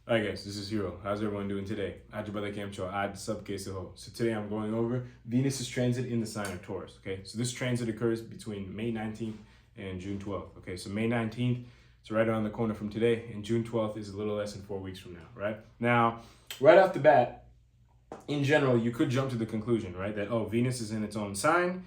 Hi guys, this is Hero. How's everyone doing today? Ajabala Kamcho, Ad Sub Kesaho. So today I'm going over Venus's transit in the sign of Taurus. Okay, so this transit occurs between May 19th and June 12th. Okay, so May 19th, it's right around the corner from today, and June 12th is a little less than 4 weeks from now, right? Now, right off the bat, in general, you could jump to the conclusion, right, that, oh, Venus is in its own sign.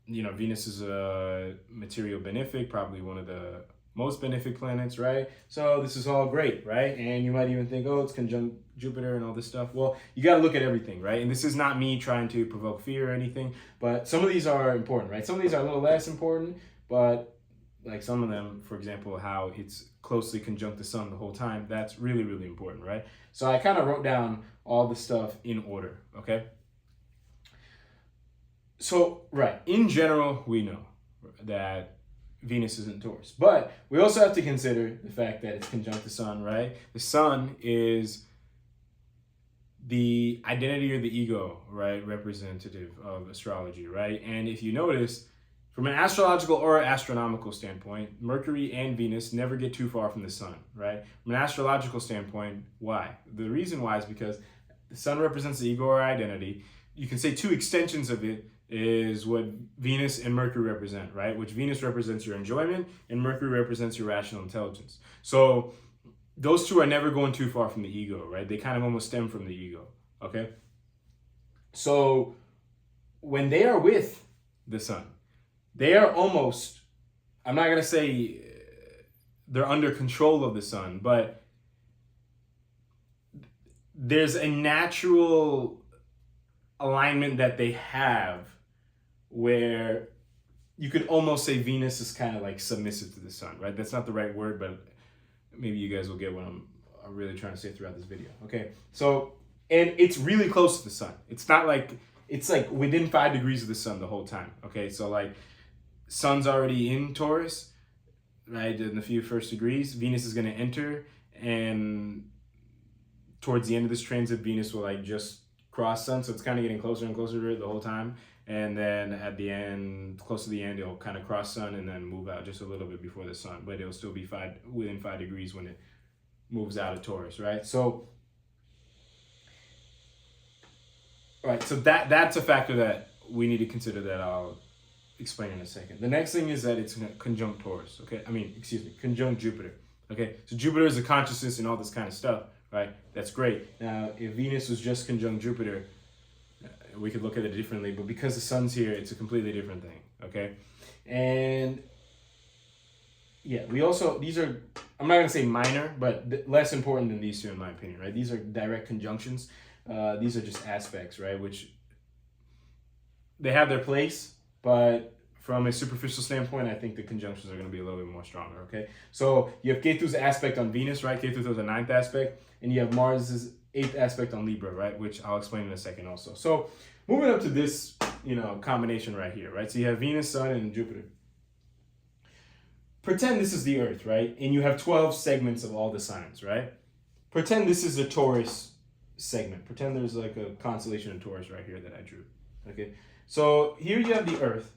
Venus is a material benefic, probably one of the most benefic planets, right? So this is all great, right? And you might even think, oh, it's conjunct Jupiter and all this stuff. Well, you got to look at everything, right? And this is not me trying to provoke fear or anything, but some of these are important, right? Some of these are a little less important, but like some of them, for example, how it's closely conjunct the sun the whole time, that's really, really important, right? So I kind of wrote down all the stuff in order, okay? So, right, in general, we know that Venus is in Taurus. But we also have to consider the fact that it's conjunct the sun, right? The sun is the identity or the ego, right? Representative of astrology, right? And if you notice, from an astrological or astronomical standpoint, Mercury and Venus never get too far from the sun, right? From an astrological standpoint, why? The reason why is because the sun represents the ego or identity. You can say two extensions of it is what Venus and Mercury represent, right? Which Venus represents your enjoyment and Mercury represents your rational intelligence. So those two are never going too far from the ego, right? They kind of almost stem from the ego, okay? So when they are with the sun, they are almost, I'm not going to say they're under control of the sun, but there's a natural alignment that they have where you could almost say Venus is kind of like submissive to the sun, right? That's not the right word, but maybe you guys will get what I'm really trying to say throughout this video. Okay, so, and it's really close to the sun. It's not like, it's like within 5 degrees of the sun the whole time. Okay, so like sun's already in Taurus, right? In the few first degrees, Venus is going to enter, and towards the end of this transit, Venus will like just cross sun, so it's kind of getting closer and closer to it the whole time. And then at the end, close to the end, it'll kind of cross sun and then move out just a little bit before the sun, but it'll still be within 5 degrees when it moves out of Taurus, right? So, right, so that's a factor that we need to consider that I'll explain in a second. The next thing is that it's conjunct Taurus, okay? Conjunct Jupiter, okay? So Jupiter is a consciousness and all this kind of stuff, right? That's great. Now, if Venus was just conjunct Jupiter, we could look at it differently, but because the sun's here, it's a completely different thing, okay? And yeah, we also, these are, I'm not gonna say minor, but less important than these two in my opinion, right? These are direct conjunctions. These are just aspects, right? Which they have their place, but from a superficial standpoint, I think the conjunctions are going to be a little bit more stronger, okay? So you have Ketu's aspect on Venus, right? Ketu is the 9th aspect, and you have Mars's 8th aspect on Libra, right? Which I'll explain in a second also. So moving up to this, combination right here, right? So you have Venus, Sun, and Jupiter. Pretend this is the Earth, right? And you have 12 segments of all the signs, right? Pretend this is a Taurus segment. Pretend there's like a constellation of Taurus right here that I drew, okay? So here you have the Earth,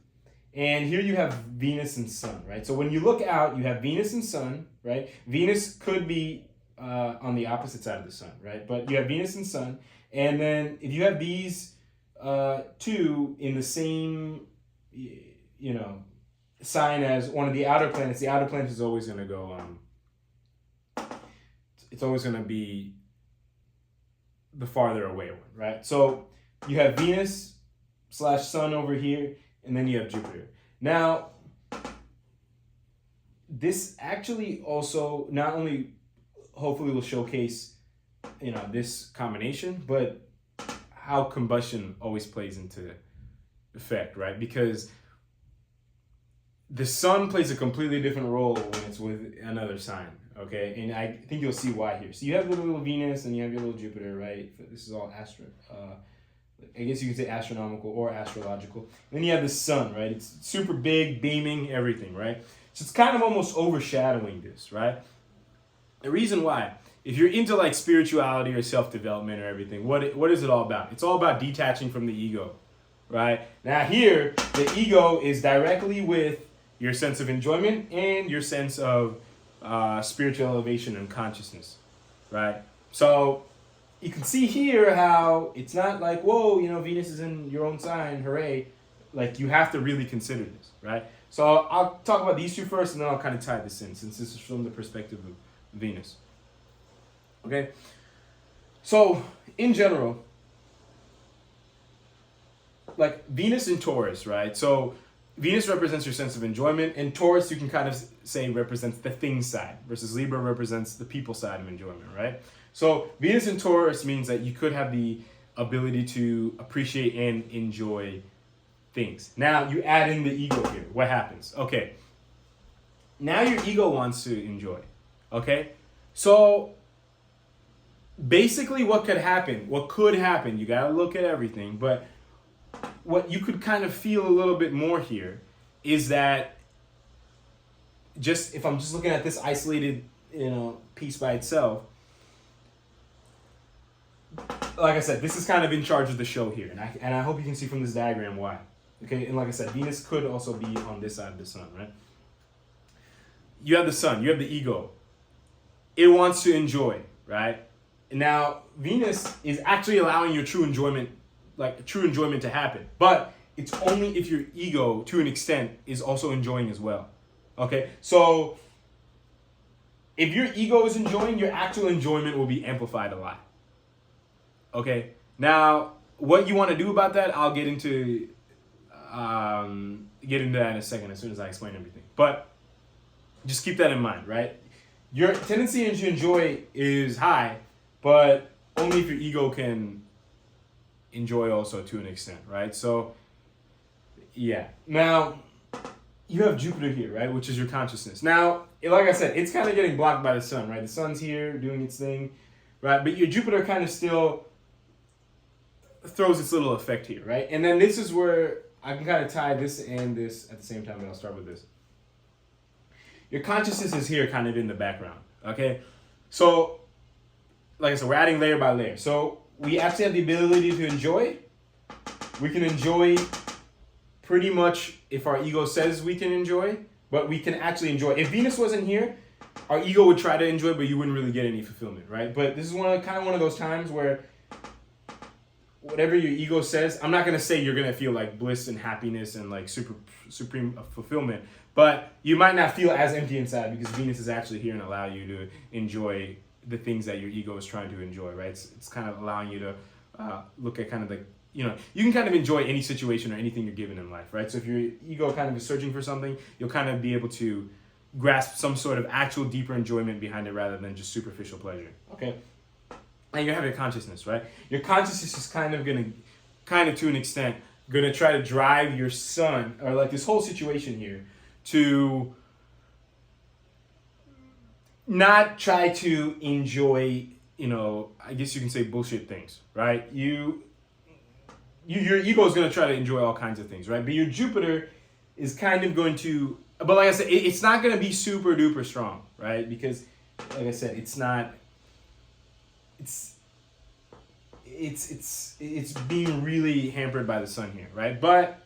and here you have Venus and Sun, right? So when you look out, you have Venus and Sun, right? Venus could be on the opposite side of the sun, right? But you have Venus and Sun, and then if you have these two in the same, sign as one of the outer planets, the outer planet is always going to go, it's always going to be the farther away one, right? So you have Venus / Sun over here, and then you have Jupiter. Now, this actually also not only hopefully will showcase, this combination, but how combustion always plays into effect, right? Because the sun plays a completely different role when it's with another sign, okay? And I think you'll see why here. So you have your little Venus and you have your little Jupiter, right? This is all I guess you could say astronomical or astrological. Then you have the sun, right? It's super big, beaming, everything, right? So it's kind of almost overshadowing this, right? The reason why, if you're into like spirituality or self-development or everything, what is it all about? It's all about detaching from the ego, right? Now here, the ego is directly with your sense of enjoyment and your sense of spiritual elevation and consciousness, right? So you can see here how it's not like, whoa, Venus is in your own sign, hooray. Like, you have to really consider this, right? So I'll talk about these two first, and then I'll kind of tie this in, since this is from the perspective of Venus. Okay? So, in general, like Venus in Taurus, right? So Venus represents your sense of enjoyment, and Taurus, you can kind of say, represents the thing side, versus Libra represents the people side of enjoyment, right? So Venus in Taurus means that you could have the ability to appreciate and enjoy things. Now you add in the ego here. What happens? Okay. Now your ego wants to enjoy. Okay? So basically what could happen, you gotta look at everything, but what you could kind of feel a little bit more here is that if I'm just looking at this isolated, piece by itself, like I said, this is kind of in charge of the show here, and I hope you can see from this diagram why. Okay, and like I said, Venus could also be on this side of the sun, right? You have the sun, you have the ego. It wants to enjoy, right? Now, Venus is actually allowing your true enjoyment to happen, but it's only if your ego, to an extent, is also enjoying as well. Okay, so if your ego is enjoying, your actual enjoyment will be amplified a lot. Okay, now what you want to do about that, I'll get into that in a second as soon as I explain everything. But just keep that in mind, right? Your tendency to enjoy is high, but only if your ego can enjoy also to an extent, right? So, yeah. Now, you have Jupiter here, right? Which is your consciousness. Now, like I said, it's kind of getting blocked by the sun, right? The sun's here doing its thing, right? But your Jupiter kind of still throws its little effect here, right? And then this is where I can kind of tie this and this at the same time, but I'll start with this. Your consciousness is here kind of in the background, okay? So, like I said, we're adding layer by layer. So, we actually have the ability to enjoy. We can enjoy pretty much if our ego says we can enjoy, but we can actually enjoy. If Venus wasn't here, our ego would try to enjoy, but you wouldn't really get any fulfillment, right? But this is one of those times where whatever your ego says, I'm not going to say you're going to feel like bliss and happiness and like supreme fulfillment, but you might not feel as empty inside because Venus is actually here and allow you to enjoy the things that your ego is trying to enjoy, right? It's kind of allowing you to look at kind of you can kind of enjoy any situation or anything you're given in life, right? So if your ego kind of is searching for something, you'll kind of be able to grasp some sort of actual deeper enjoyment behind it rather than just superficial pleasure, okay? And you have your consciousness, right? Your consciousness is kind of to an extent, gonna try to drive your sun, or like this whole situation here, to not try to enjoy, I guess you can say bullshit things, right? Your ego is going to try to enjoy all kinds of things, right? But your Jupiter is kind of going to, but like I said, it's not going to be super duper strong, right? Because, like I said, it's being really hampered by the sun here, right? But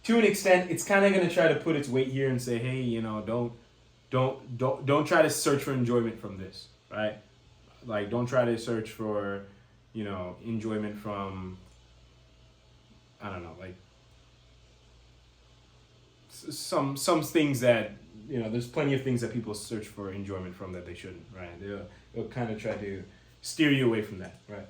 to an extent, it's kind of going to try to put its weight here and say, hey, don't try to search for enjoyment from this, right? Like, don't try to search for, enjoyment from, I don't know, like some things that, there's plenty of things that people search for enjoyment from that they shouldn't, right? They'll kind of try to steer you away from that, right?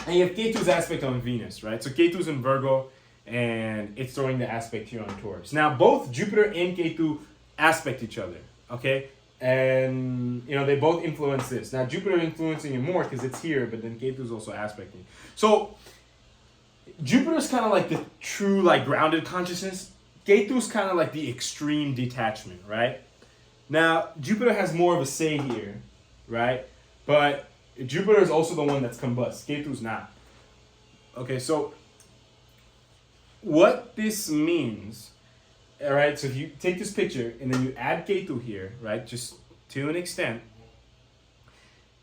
And you have Ketu's aspect on Venus, right? So Ketu's in Virgo, and it's throwing the aspect here on Taurus. Now, both Jupiter and Ketu aspect each other, okay? And, they both influence this. Now, Jupiter influencing it more because it's here, but then Ketu's also aspecting. So, Jupiter's kind of like the true, like, grounded consciousness. Ketu's kind of like the extreme detachment, right? Now, Jupiter has more of a say here, right? But Jupiter is also the one that's combust. Ketu's not. Okay, so what this means, all right, so if you take this picture and then you add Ketu here, right, just to an extent,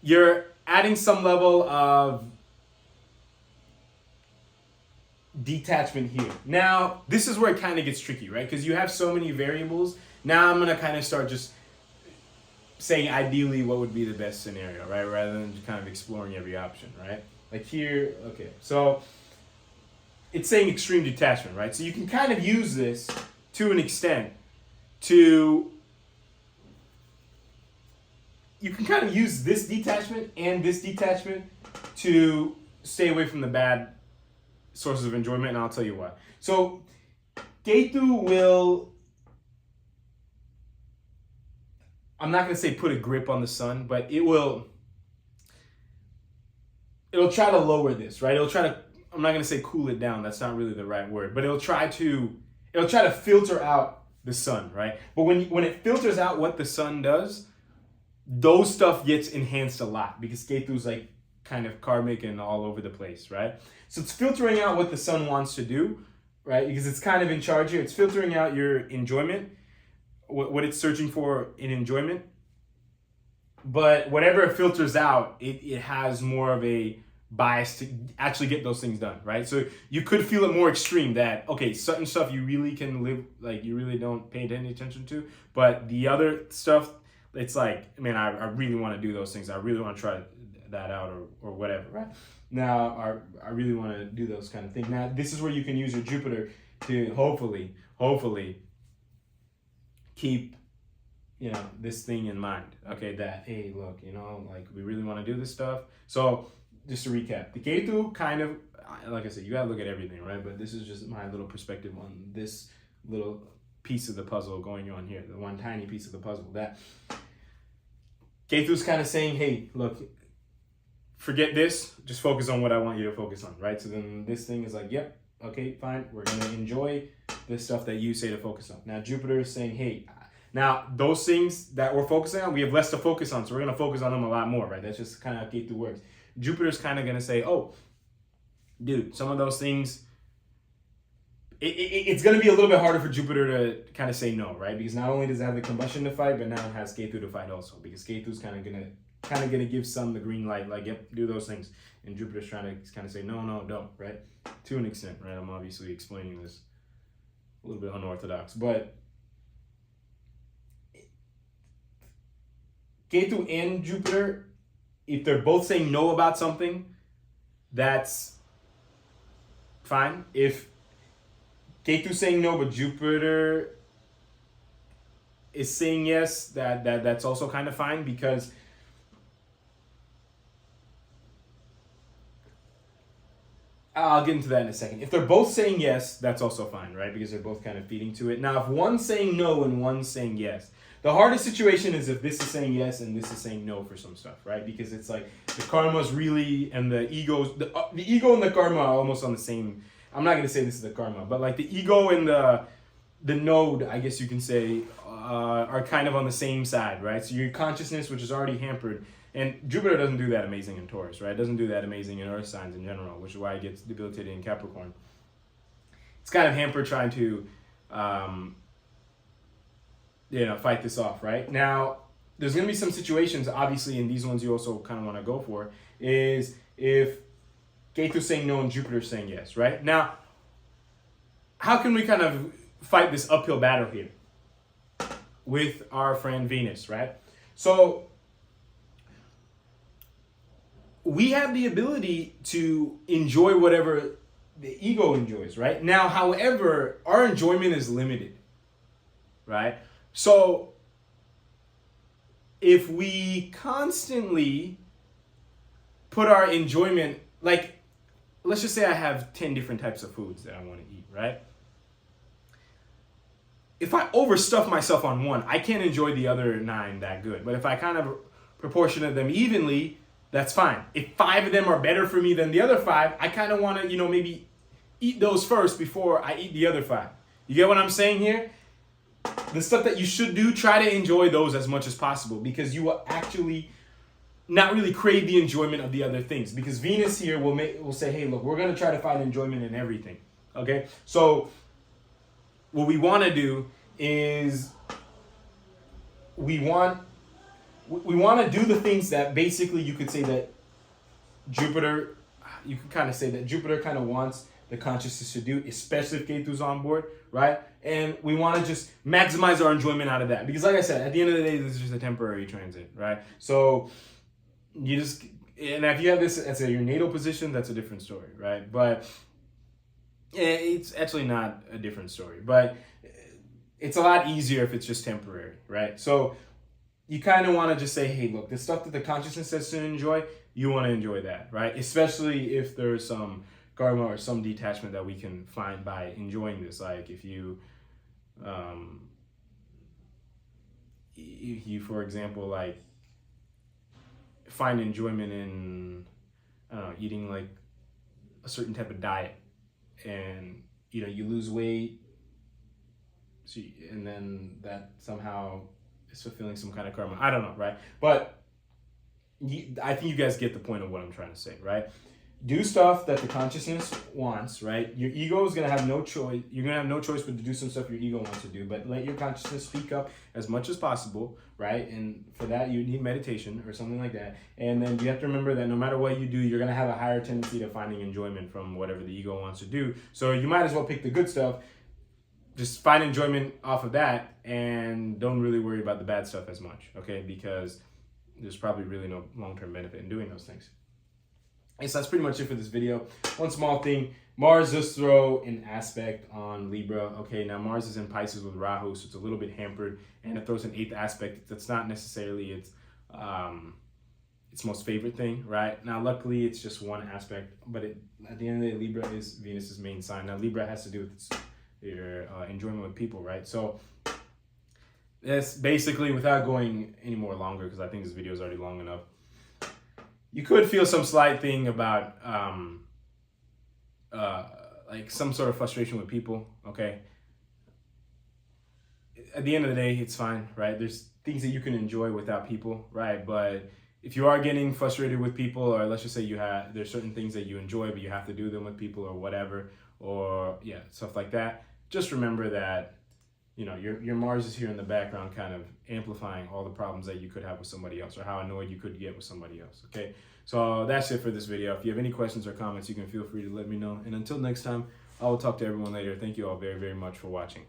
you're adding some level of detachment here. Now, this is where it kind of gets tricky, right? Because you have so many variables. Now I'm going to kind of start just saying ideally what would be the best scenario, right? Rather than just kind of exploring every option, right? Like here, okay, so it's saying extreme detachment, right? So you can kind of use this to an extent to, you can kind of use this detachment and this detachment to stay away from the bad sources of enjoyment, and I'll tell you why. So Ketu will, I'm not going to say put a grip on the sun, but it'll try to lower this, right? It'll try to, I'm not going to say cool it down. That's not really the right word, but it'll try to filter out the sun, right? But when it filters out what the sun does, those stuff gets enhanced a lot because Ketu's like kind of karmic and all over the place, right? So it's filtering out what the sun wants to do, right? Because it's kind of in charge here. It's filtering out your enjoyment, what it's searching for in enjoyment. But whatever it filters out, it has more of a bias to actually get those things done, right? So you could feel it more extreme that, okay, certain stuff you really can live, like you really don't pay any attention to, but the other stuff, it's like, man, I really want to do those things. I really want to try that out or whatever, right? Now, I really want to do those kind of things. Now, this is where you can use your Jupiter to hopefully keep, you know, this thing in mind. Okay, that, hey, look, you know, like we really want to do this stuff. So just to recap, the Ketu kind of, like I said, you got to look at everything, right? But this is just my little perspective on this little piece of the puzzle going on here, the one tiny piece of the puzzle. That Ketu's kind of saying, hey, look, forget this, just focus on what I want you to focus on, right? So then this thing is like, yep, okay, fine, we're going to enjoy the stuff that you say to focus on. Now Jupiter is saying, hey, now those things that we're focusing on, we have less to focus on, so we're going to focus on them a lot more, right? That's just kind of how Ketu works. Jupiter's kind of going to say, oh, dude, some of those things, it's going to be a little bit harder for Jupiter to kind of say no, right? Because not only does it have the combustion to fight, but now it has Ketu to fight also. Because Ketu's kind of gonna give Sun the green light, like, yep, do those things. And Jupiter's trying to kind of say, no, don't, right? To an extent, right? I'm obviously explaining this a little bit unorthodox, but Ketu and Jupiter, if they're both saying no about something, that's fine. If Ketu's saying no, but Jupiter is saying yes, that's also kind of fine, because I'll get into that in a second. If they're both saying yes, that's also fine, right? Because they're both kind of feeding to it. Now, if one's saying no and one's saying yes, the hardest situation is if this is saying yes and this is saying no for some stuff, right? Because it's like the karma's really, and the egos, the ego and the karma are almost on the same. I'm not going to say this is the karma, but like the ego and the node, I guess you can say, are kind of on the same side, right? So your consciousness, which is already hampered, and Jupiter doesn't do that amazing in Taurus, right? It doesn't do that amazing in Earth signs in general, which is why it gets debilitated in Capricorn. It's kind of hampered trying to, fight this off, right? Now, there's going to be some situations, obviously, and these ones you also kind of want to go for, is if Ketu's saying no and Jupiter's saying yes, right? Now, how can we kind of fight this uphill battle here with our friend Venus, right? So we have the ability to enjoy whatever the ego enjoys, right? Now, however, our enjoyment is limited, right? So if we constantly put our enjoyment, like, let's just say I have 10 different types of foods that I want to eat, right? If I overstuff myself on one, I can't enjoy the other 9 that good. But if I kind of proportionate them evenly, that's fine. If 5 of them are better for me than the other 5, I kind of want to, maybe eat those first before I eat the other 5. You get what I'm saying here? The stuff that you should do, try to enjoy those as much as possible, because you will actually not really crave the enjoyment of the other things. Because Venus here will say, hey, look, we're going to try to find enjoyment in everything. Okay? So what we want to do is we want to do the things that basically you could say that Jupiter kind of wants the consciousness to do, especially if Ketu's on board, right? And we want to just maximize our enjoyment out of that. Because like I said, at the end of the day, this is just a temporary transit, right? So you just, and if you have this as your natal position, that's a different story, right? But it's actually not a different story, but it's a lot easier if it's just temporary, right? So you kind of want to just say, hey, look, the stuff that the consciousness says to enjoy, you want to enjoy that, right? Especially if there's some karma or some detachment that we can find by enjoying this. Like if you, for example, like find enjoyment in, I don't know, eating like a certain type of diet, and you lose weight, and then that somehow is fulfilling some kind of karma. I don't know, right? But I think you guys get the point of what I'm trying to say, right? Do stuff that the consciousness wants, right? Your ego is gonna have no choice. You're gonna have no choice but to do some stuff your ego wants to do. But let your consciousness speak up as much as possible, right? And for that, you need meditation or something like that. And then you have to remember that no matter what you do, you're gonna have a higher tendency to finding enjoyment from whatever the ego wants to do. So you might as well pick the good stuff. Just find enjoyment off of that, and don't really worry about the bad stuff as much, okay? Because there's probably really no long-term benefit in doing those things. And so that's pretty much it for this video. One small thing, Mars does throw an aspect on Libra. Okay, now Mars is in Pisces with Rahu, so it's a little bit hampered, and it throws an 8th aspect. That's not necessarily its most favorite thing, right? Now, luckily, it's just one aspect, but at the end of the day, Libra is Venus's main sign. Now, Libra has to do with your enjoyment with people, right? So that's basically, without going any more longer, because I think this video is already long enough, you could feel some slight thing about like some sort of frustration with people, okay? At the end of the day, it's fine, right? There's things that you can enjoy without people, right? But if you are getting frustrated with people, or let's just say there's certain things that you enjoy, but you have to do them with people or whatever, or yeah, stuff like that, just remember that your Mars is here in the background, kind of amplifying all the problems that you could have with somebody else, or how annoyed you could get with somebody else, okay? So that's it for this video. If you have any questions or comments, you can feel free to let me know. And until next time, I will talk to everyone later. Thank you all very, very much for watching.